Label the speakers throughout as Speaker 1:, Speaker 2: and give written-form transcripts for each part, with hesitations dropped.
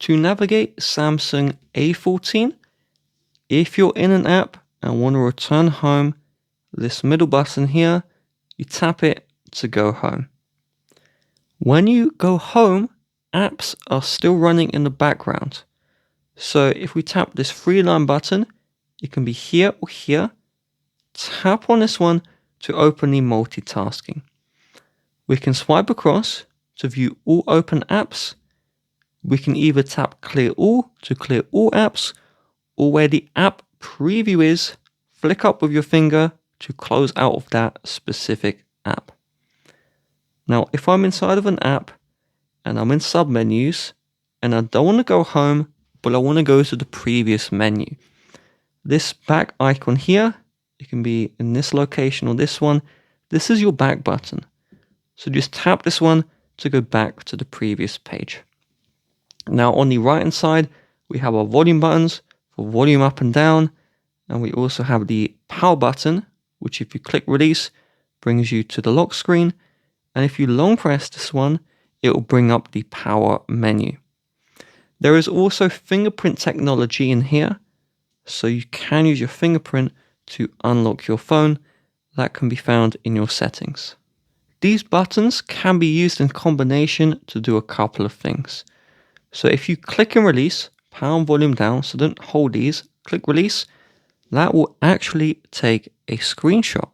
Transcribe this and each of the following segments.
Speaker 1: To navigate Samsung A14, if you're in an app and want to return home, this middle button here, you tap it to go home. When you go home, apps are still running in the background. So if we tap this 3-line button, it can be here or here. Tap on this one to open the multitasking. We can swipe across to view all open apps. We can either tap clear all to clear all apps, or where the app preview is, flick up with your finger to close out of that specific app. Now, if I'm inside of an app and I'm in submenus and I don't want to go home, but I want to go to the previous menu, this back icon here, it can be in this location or this one. This is your back button. So just tap this one to go back to the previous page. Now on the right hand side, we have our volume buttons for volume up and down. And we also have the power button, which if you click release, brings you to the lock screen. And if you long press this one, it will bring up the power menu. There is also fingerprint technology in here. So you can use your fingerprint to unlock your phone. That can be found in your settings. These buttons can be used in combination to do a couple of things. So if you click and release, power and volume down, so don't hold these, click release, that will actually take a screenshot.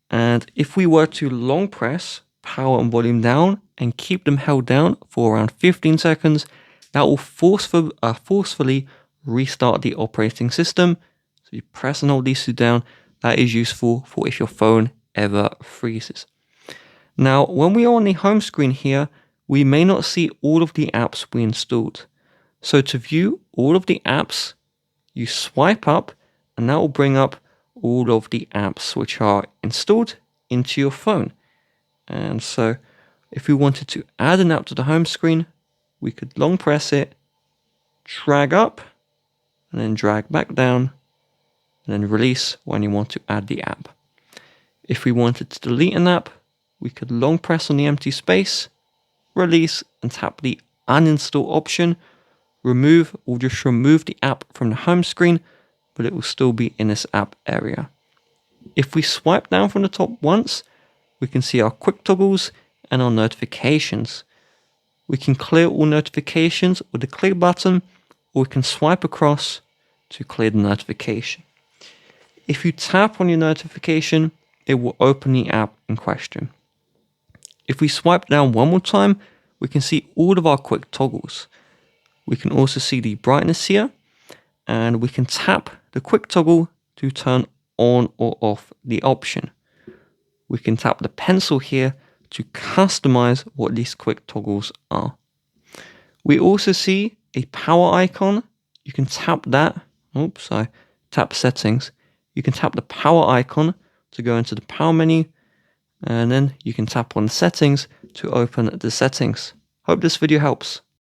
Speaker 1: And if we were to long press power and volume down and keep them held down for around 15 seconds, that will forcefully restart the operating system. So you press and hold these two down. That is useful for if your phone ever freezes. Now, when we are on the home screen here, we may not see all of the apps we installed. So to view all of the apps, you swipe up and that will bring up all of the apps which are installed into your phone. And so if we wanted to add an app to the home screen, we could long press it, drag up, and then drag back down, and then release when you want to add the app. If we wanted to delete an app, we could long press on the empty space, release, and tap the uninstall option, remove or just remove the app from the home screen, but it will still be in this app area. If we swipe down from the top once, we can see our quick toggles and our notifications. We can clear all notifications with the clear button, or we can swipe across to clear the notification. If you tap on your notification, it will open the app in question. If we swipe down one more time, we can see all of our quick toggles. We can also see the brightness here, and we can tap the quick toggle to turn on or off the option. We can tap the pencil here to customize what these quick toggles are. We also see a power icon. You can tap that. Oops, I tap settings. You can tap the power icon to go into the power menu, and then you can tap on settings to open the settings. Hope this video helps.